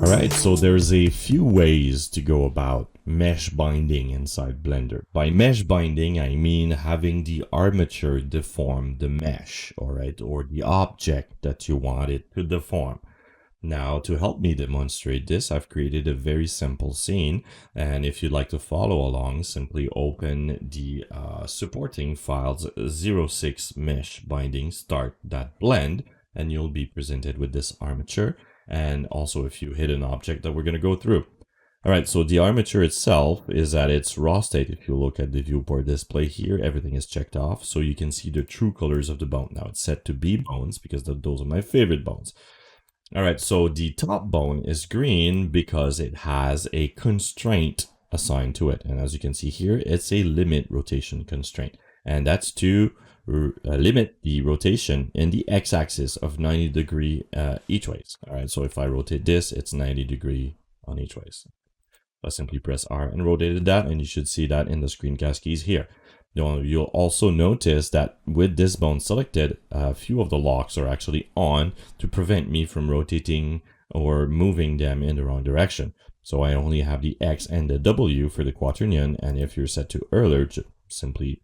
Alright, so there's a few ways to go about mesh binding inside Blender. By mesh binding, I mean having the armature deform the mesh, alright, or the object that you want it to deform. Now, to help me demonstrate this, I've created a very simple scene, and if you'd like to follow along, simply open the supporting files 06 mesh binding start.blend, and you'll be presented with this armature, and also a few hidden objects that we're going to go through. All right, so the armature itself is at its raw state. If you look at the viewport display here, everything is checked off, so you can see the true colors of the bone. Now it's set to B bones because those are my favorite bones. All right, so the top bone is green because it has a constraint assigned to it. And as you can see here, it's a limit rotation constraint. And that's to limit the rotation in the x-axis of 90 degree each ways. All right, so if I rotate this, it's 90 degree on each ways. I simply press R and rotated that, and you should see that in the screencast keys here. You'll also notice that with this bone selected, a few of the locks are actually on to prevent me from rotating or moving them in the wrong direction. So I only have the X and the W for the quaternion, and if you're set to Euler, just simply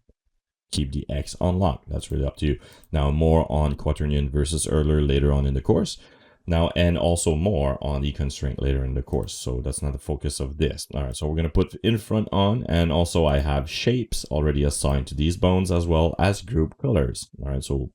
keep the X unlocked. That's really up to you. Now, more on quaternion versus Euler later on in the course. Now, and also more on the constraint later in the course. So that's not the focus of this. All right, so we're going to put in front on, and also I have shapes already assigned to these bones as well as group colors. All right, so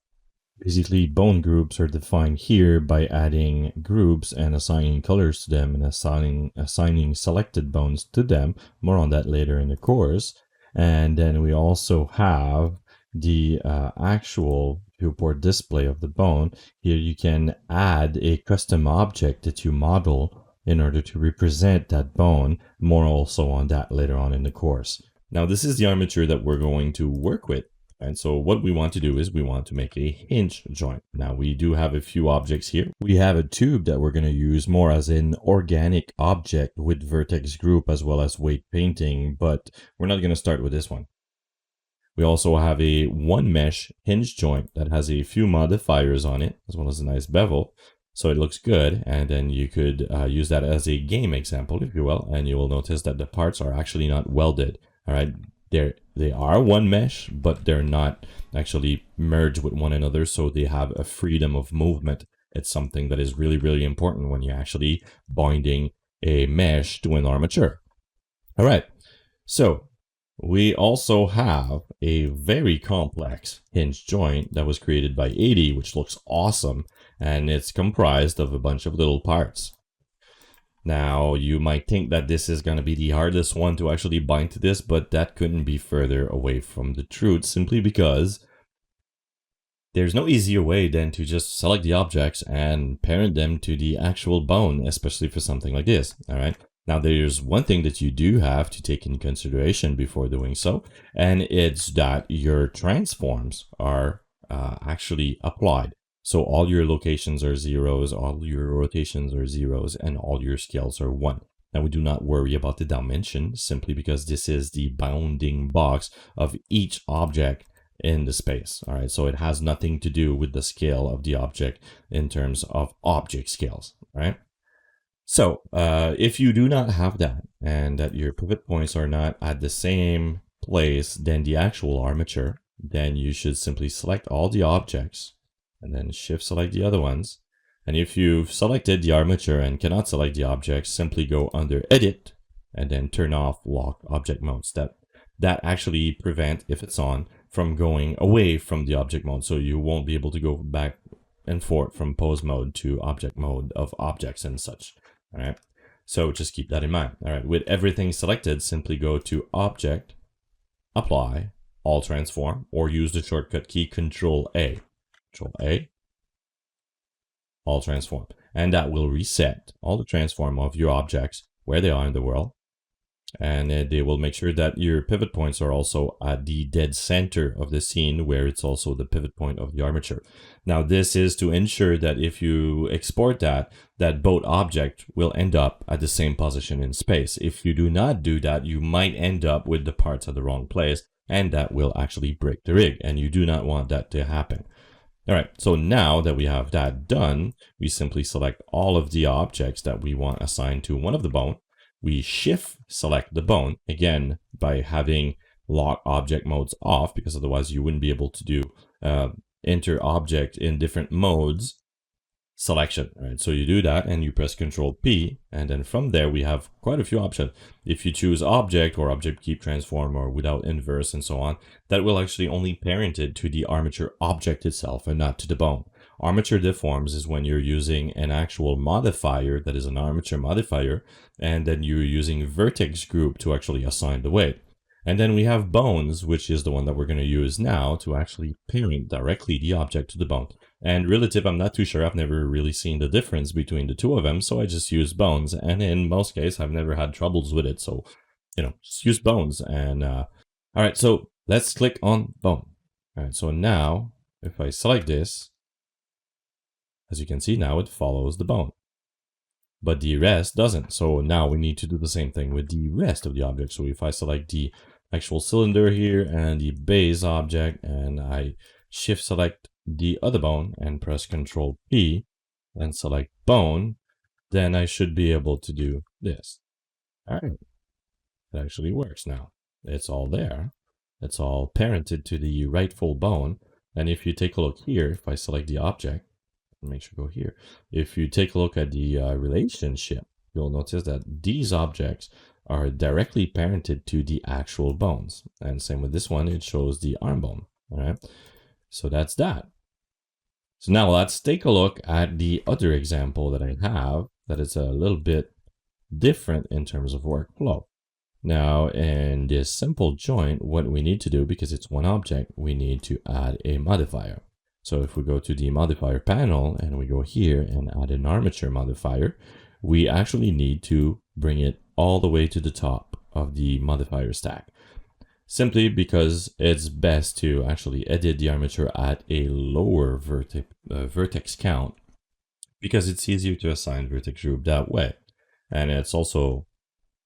basically bone groups are defined here by adding groups and assigning colors to them and assigning selected bones to them. More on that later in the course. And then we also have the actual viewport display of the bone. Here you can add a custom object that you model in order to represent that bone. More also on that later on in the course. Now this is the armature that we're going to work with. And so what we want to do is we want to make a hinge joint. Now we do have a few objects here. We have a tube that we're going to use more as an organic object with vertex group as well as weight painting, but we're not going to start with this one. We also have a one mesh hinge joint that has a few modifiers on it, as well as a nice bevel. So it looks good. And then you could use that as a game example, if you will. And you will notice that the parts are actually not welded. All right. They are one mesh, but they're not actually merged with one another. So they have a freedom of movement. It's something that is really, really important when you're actually binding a mesh to an armature. All right. So we also have a very complex hinge joint that was created by 80, which looks awesome, and it's comprised of a bunch of little parts. Now, you might think that this is going to be the hardest one to actually bind to this, but that couldn't be further away from the truth, simply because there's no easier way than to just select the objects and parent them to the actual bone, especially for something like this, all right? Now, there's one thing that you do have to take into consideration before doing so, and it's that your transforms are actually applied. So all your locations are zeros, all your rotations are zeros, and all your scales are 1. Now, we do not worry about the dimension simply because this is the bounding box of each object in the space. All right, so it has nothing to do with the scale of the object in terms of object scales, right? So if you do not have that, and that your pivot points are not at the same place than the actual armature, then you should simply select all the objects and then shift select the other ones. And if you've selected the armature and cannot select the objects, simply go under Edit and then turn off Lock Object Modes. That actually prevent, if it's on, from going away from the object mode. So you won't be able to go back and forth from pose mode to object mode of objects and such. All right, so just keep that in mind. All right, with everything selected, simply go to Object, Apply, All Transform, or use the shortcut key Control A. Control A, All Transform. And that will reset all the transform of your objects where they are in the world. And they will make sure that your pivot points are also at the dead center of the scene, where it's also the pivot point of the armature. Now, this is to ensure that if you export that both object will end up at the same position in space. If you do not do that, you might end up with the parts at the wrong place, and that will actually break the rig, and you do not want that to happen. All right, so now that we have that done, we simply select all of the objects that we want assigned to one of the bone. We shift select the bone, again, by having lock object modes off, because otherwise you wouldn't be able to do enter object in different modes selection, right? So you do that and you press Control P, and then from there we have quite a few options. If you choose object or object keep transform or without inverse and so on, that will actually only parent it to the armature object itself and not to the bone. Armature deforms is when you're using an actual modifier that is an armature modifier, and then you're using vertex group to actually assign the weight. And then we have bones, which is the one that we're going to use now to actually parent directly the object to the bone. And relative, I'm not too sure. I've never really seen the difference between the two of them, so I just use bones. And in most cases, I've never had troubles with it. So, just use bones. And all right, so let's click on bone. All right, so now if I select this, as you can see, now it follows the bone. But the rest doesn't. So now we need to do the same thing with the rest of the object. So if I select the actual cylinder here and the base object, and I shift select the other bone and press Control P and select bone, then I should be able to do this. All right, it actually works now. It's all there. It's all parented to the rightful bone. And if you take a look here, if I select the object, make sure to go here. If you take a look at the relationship, you'll notice that these objects are directly parented to the actual bones. And same with this one, it shows the arm bone. All right, so that's that. So now let's take a look at the other example that I have that is a little bit different in terms of workflow. Now in this simple joint, what we need to do, because it's one object, we need to add a modifier. So if we go to the modifier panel and we go here and add an armature modifier, we actually need to bring it all the way to the top of the modifier stack. Simply because it's best to actually edit the armature at a lower vertex count, because it's easier to assign vertex group that way. And it's also,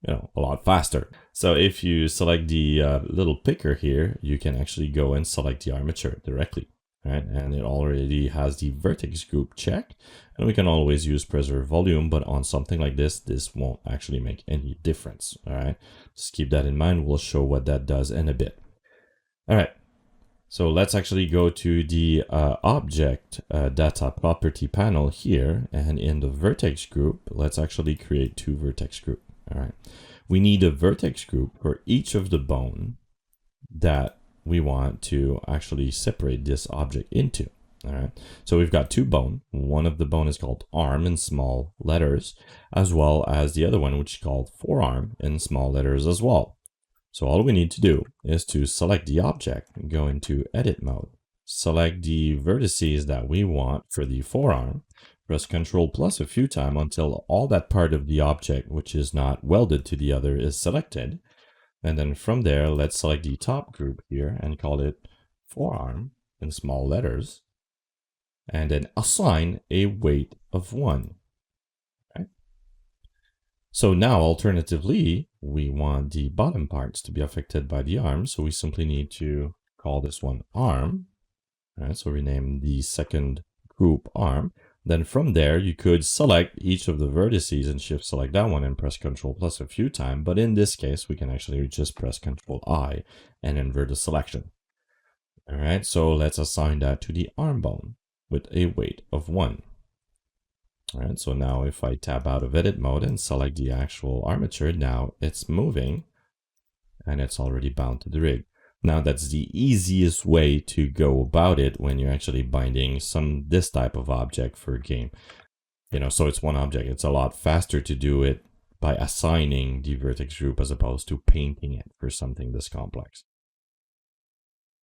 a lot faster. So if you select the little picker here, you can actually go and select the armature directly. Right, and it already has the vertex group checked, and we can always use preserve volume, but on something like this won't actually make any difference. All right, just keep that in mind. We'll show what that does in a bit. All right, so let's actually go to the object data property panel here, and in the vertex group, let's actually create two vertex group. All right, we need a vertex group for each of the bone that we want to actually separate this object into. All right, so we've got two bone. One of the bone is called arm in small letters, as well as the other one, which is called forearm in small letters as well. So all we need to do is to select the object, go into edit mode, select the vertices that we want for the forearm, press Control plus a few times until all that part of the object which is not welded to the other is selected. And then from there, let's select the top group here and call it forearm in small letters, and then assign a weight of 1. Okay. So now, alternatively, we want the bottom parts to be affected by the arm, so we simply need to call this one arm. All right, so rename the second group arm. Then from there, you could select each of the vertices and shift select that one and press Control plus a few times. But in this case, we can actually just press Control I and invert the selection. All right, so let's assign that to the arm bone with a weight of 1. All right, so now if I tab out of edit mode and select the actual armature, now it's moving and it's already bound to the rig. Now that's the easiest way to go about it when you're actually binding this type of object for a game. So it's one object. It's a lot faster to do it by assigning the vertex group as opposed to painting it for something this complex.